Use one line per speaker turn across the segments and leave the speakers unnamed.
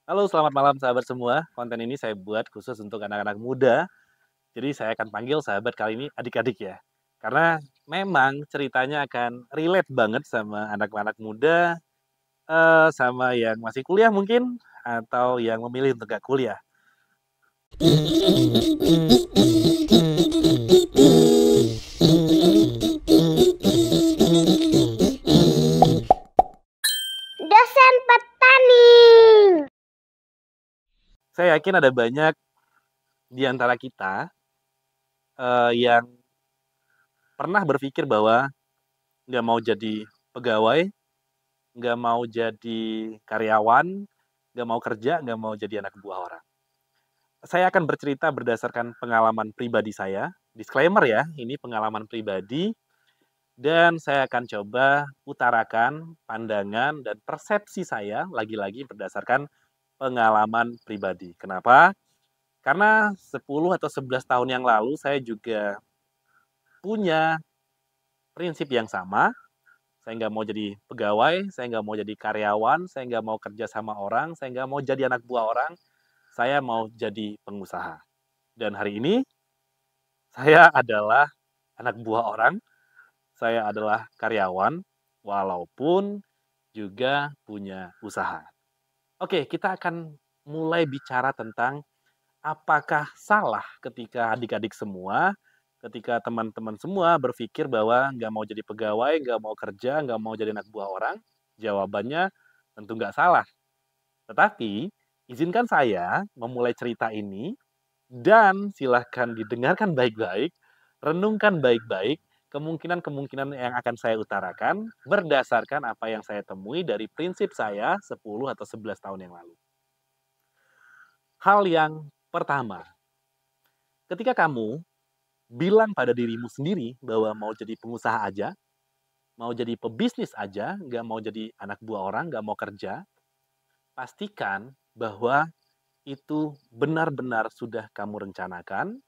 Halo, selamat malam sahabat semua. Konten ini saya buat khusus untuk anak-anak muda. Jadi saya akan panggil sahabat kali ini adik-adik ya. Karena memang ceritanya akan relate banget sama anak-anak muda, sama yang masih kuliah mungkin, atau yang memilih untuk gak kuliah.
Dosen petani.
Saya yakin ada banyak di antara kita yang pernah berpikir bahwa nggak mau jadi pegawai, nggak mau jadi karyawan, nggak mau kerja, nggak mau jadi anak buah orang. Saya akan bercerita berdasarkan pengalaman pribadi saya. Disclaimer ya, ini pengalaman pribadi dan saya akan coba utarakan pandangan dan persepsi saya lagi-lagi berdasarkan pengalaman pribadi. Kenapa? Karena 10 atau 11 tahun yang lalu saya juga punya prinsip yang sama. Saya nggak mau jadi pegawai, saya nggak mau jadi karyawan, saya nggak mau kerja sama orang, saya nggak mau jadi anak buah orang, saya mau jadi pengusaha. Dan hari ini saya adalah anak buah orang, saya adalah karyawan, walaupun juga punya usaha. Oke, kita akan mulai bicara tentang apakah salah ketika adik-adik semua, ketika teman-teman semua berpikir bahwa nggak mau jadi pegawai, nggak mau kerja, nggak mau jadi anak buah orang. Jawabannya tentu nggak salah. Tetapi, izinkan saya memulai cerita ini dan silahkan didengarkan baik-baik, renungkan baik-baik kemungkinan-kemungkinan yang akan saya utarakan berdasarkan apa yang saya temui dari prinsip saya 10 atau 11 tahun yang lalu. Hal yang pertama, ketika kamu bilang pada dirimu sendiri bahwa mau jadi pengusaha aja, mau jadi pebisnis aja, nggak mau jadi anak buah orang, nggak mau kerja, pastikan bahwa itu benar-benar sudah kamu rencanakan,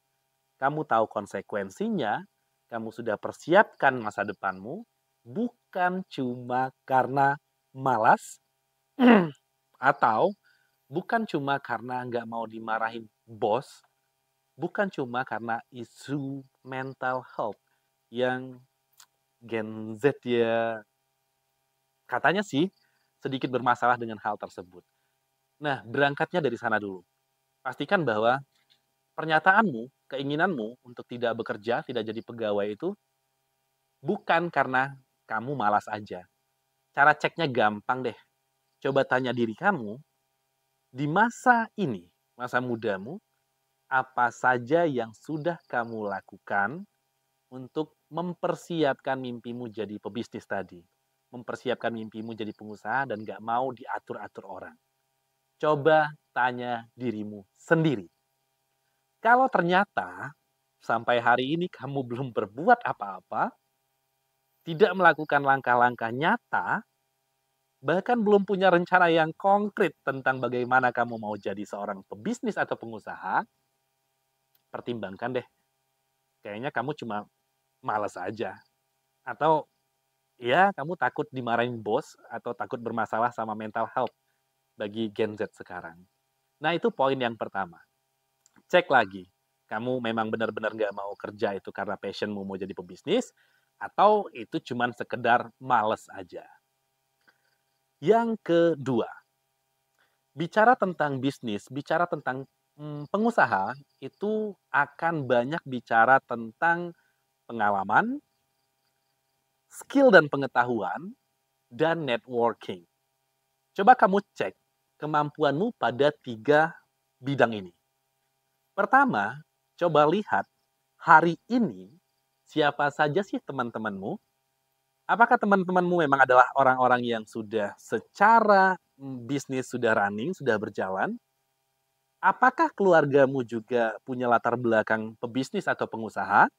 kamu tahu konsekuensinya, kamu sudah persiapkan masa depanmu, bukan cuma karena malas, atau bukan cuma karena nggak mau dimarahin bos, bukan cuma karena isu mental health yang Gen Z ya katanya sih sedikit bermasalah dengan hal tersebut. Nah, berangkatnya dari sana dulu. Pastikan bahwa pernyataanmu, keinginanmu untuk tidak bekerja, tidak jadi pegawai itu bukan karena kamu malas aja. Cara ceknya gampang deh. Coba tanya diri kamu, di masa ini, masa mudamu, apa saja yang sudah kamu lakukan untuk mempersiapkan mimpimu jadi pebisnis tadi. Mempersiapkan mimpimu jadi pengusaha dan gak mau diatur-atur orang. Coba tanya dirimu sendiri. Kalau ternyata sampai hari ini kamu belum berbuat apa-apa, tidak melakukan langkah-langkah nyata, bahkan belum punya rencana yang konkret tentang bagaimana kamu mau jadi seorang pebisnis atau pengusaha, pertimbangkan deh. Kayaknya kamu cuma malas aja. Atau ya kamu takut dimarahin bos atau takut bermasalah sama mental health bagi Gen Z sekarang. Nah itu poin yang pertama. Cek lagi. Kamu memang benar-benar nggak mau kerja itu karena passionmu mau jadi pebisnis, atau itu cuman sekedar males aja. Yang kedua, bicara tentang bisnis, bicara tentang pengusaha, itu akan banyak bicara tentang pengalaman, skill dan pengetahuan, dan networking. Coba kamu cek kemampuanmu pada tiga bidang ini. Pertama, coba lihat hari ini siapa saja sih teman-temanmu. Apakah teman-temanmu memang adalah orang-orang yang sudah secara bisnis sudah running, sudah berjalan? Apakah keluargamu juga punya latar belakang pebisnis atau pengusaha?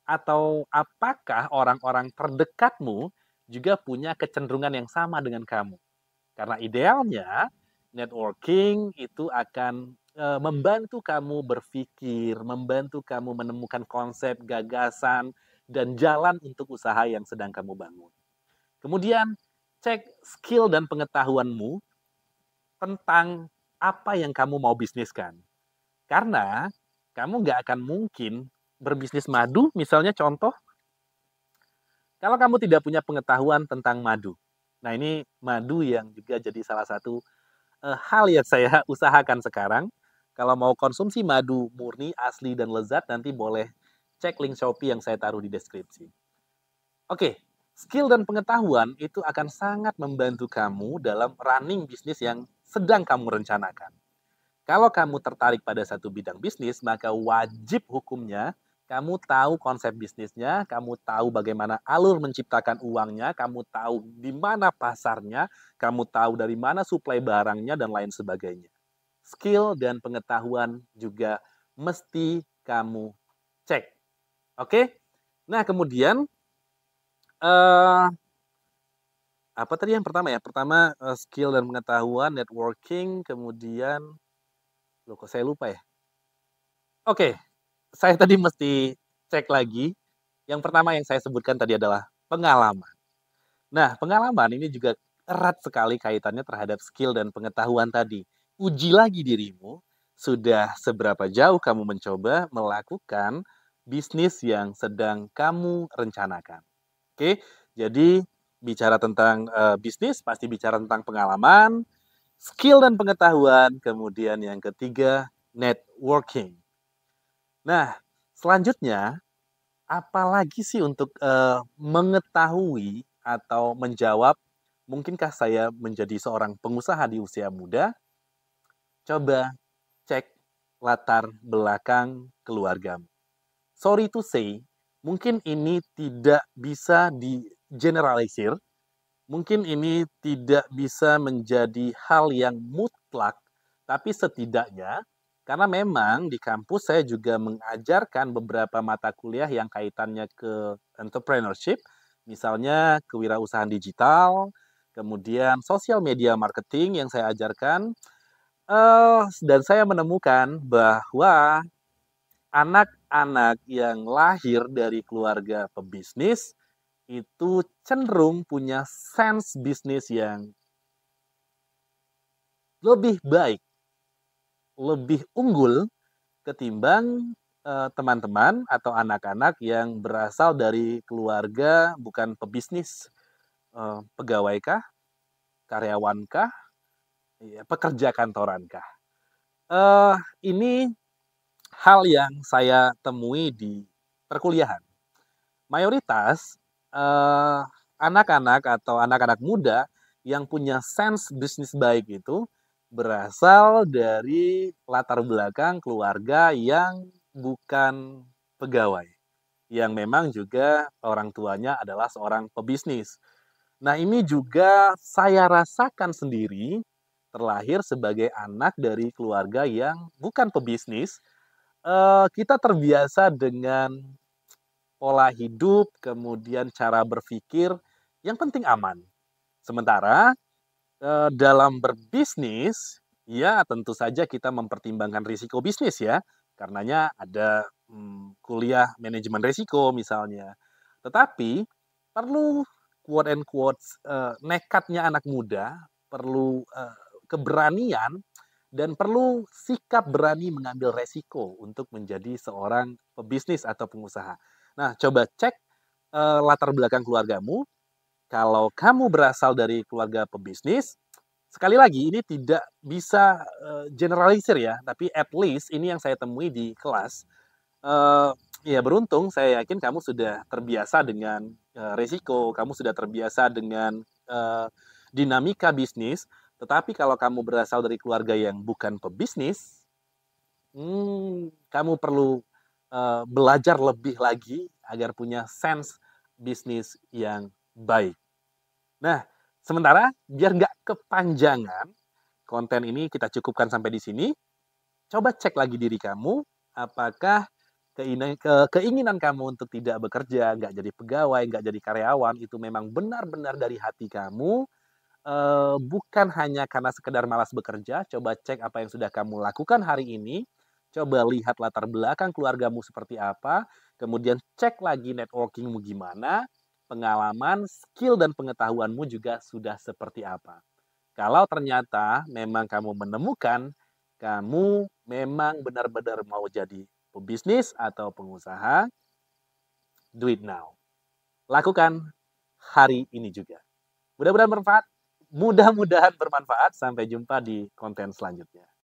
Atau apakah orang-orang terdekatmu juga punya kecenderungan yang sama dengan kamu? Karena idealnya networking itu akan membantu kamu berpikir, membantu kamu menemukan konsep, gagasan, dan jalan untuk usaha yang sedang kamu bangun. Kemudian cek skill dan pengetahuanmu tentang apa yang kamu mau bisniskan. Karena kamu nggak akan mungkin berbisnis madu, misalnya contoh, kalau kamu tidak punya pengetahuan tentang madu. Nah, ini madu yang juga jadi salah satu hal yang saya usahakan sekarang. Kalau mau konsumsi madu murni, asli, dan lezat, nanti boleh cek link Shopee yang saya taruh di deskripsi. Oke, skill dan pengetahuan itu akan sangat membantu kamu dalam running bisnis yang sedang kamu rencanakan. Kalau kamu tertarik pada satu bidang bisnis, maka wajib hukumnya kamu tahu konsep bisnisnya, kamu tahu bagaimana alur menciptakan uangnya, kamu tahu di mana pasarnya, kamu tahu dari mana suplai barangnya, dan lain sebagainya. Skill dan pengetahuan juga mesti kamu cek. Oke? Nah, kemudian eh apa tadi yang pertama ya? Pertama skill dan pengetahuan, networking, kemudian loh kok saya lupa ya? Oke, saya tadi mesti cek lagi. Yang pertama yang saya sebutkan tadi adalah pengalaman. Nah, pengalaman ini juga erat sekali kaitannya terhadap skill dan pengetahuan tadi. Uji lagi dirimu, sudah seberapa jauh kamu mencoba melakukan bisnis yang sedang kamu rencanakan. Oke, jadi bicara tentang bisnis pasti bicara tentang pengalaman, skill dan pengetahuan, kemudian yang ketiga networking. Nah, selanjutnya apalagi sih untuk mengetahui atau menjawab, mungkinkah saya menjadi seorang pengusaha di usia muda? Coba cek latar belakang keluargamu. Sorry to say, mungkin ini tidak bisa di-generalisir, mungkin ini tidak bisa menjadi hal yang mutlak, tapi setidaknya karena memang di kampus saya juga mengajarkan beberapa mata kuliah yang kaitannya ke entrepreneurship, misalnya kewirausahaan digital, kemudian social media marketing yang saya ajarkan, dan saya menemukan bahwa anak-anak yang lahir dari keluarga pebisnis itu cenderung punya sense bisnis yang lebih baik, lebih unggul ketimbang teman-teman atau anak-anak yang berasal dari keluarga bukan pebisnis, pegawai karyawankah, ya, pekerja kantorankah. Ini hal yang saya temui di perkuliahan. Mayoritas anak-anak atau anak-anak muda yang punya sense bisnis baik itu berasal dari latar belakang keluarga yang bukan pegawai, yang memang juga orang tuanya adalah seorang pebisnis. Nah, ini juga saya rasakan sendiri terlahir sebagai anak dari keluarga yang bukan pebisnis. Kita terbiasa dengan pola hidup, kemudian cara berpikir, yang penting aman. Sementara dalam berbisnis, ya tentu saja kita mempertimbangkan risiko bisnis ya, karenanya ada kuliah manajemen risiko misalnya. Tetapi perlu quote and quotes nekatnya anak muda, perlu keberanian dan perlu sikap berani mengambil resiko untuk menjadi seorang pebisnis atau pengusaha. Nah, coba cek latar belakang keluargamu. Kalau kamu berasal dari keluarga pebisnis, sekali lagi ini tidak bisa generalisir ya, tapi at least ini yang saya temui di kelas. Eee, ya beruntung saya yakin kamu sudah terbiasa dengan resiko, kamu sudah terbiasa dengan dinamika bisnis. Tetapi kalau kamu berasal dari keluarga yang bukan pebisnis, kamu perlu belajar lebih lagi agar punya sense bisnis yang baik. Nah, sementara biar nggak kepanjangan, konten ini kita cukupkan sampai di sini. Coba cek lagi diri kamu, apakah keinginan kamu untuk tidak bekerja, nggak jadi pegawai, nggak jadi karyawan, itu memang benar-benar dari hati kamu, bukan hanya karena sekedar malas bekerja. Coba cek apa yang sudah kamu lakukan hari ini, coba lihat latar belakang keluargamu seperti apa, kemudian cek lagi networkingmu gimana, pengalaman, skill, dan pengetahuanmu juga sudah seperti apa. Kalau ternyata memang kamu menemukan, kamu memang benar-benar mau jadi pebisnis atau pengusaha, do it now. Lakukan hari ini juga. Mudah-mudahan bermanfaat. Sampai jumpa di konten selanjutnya.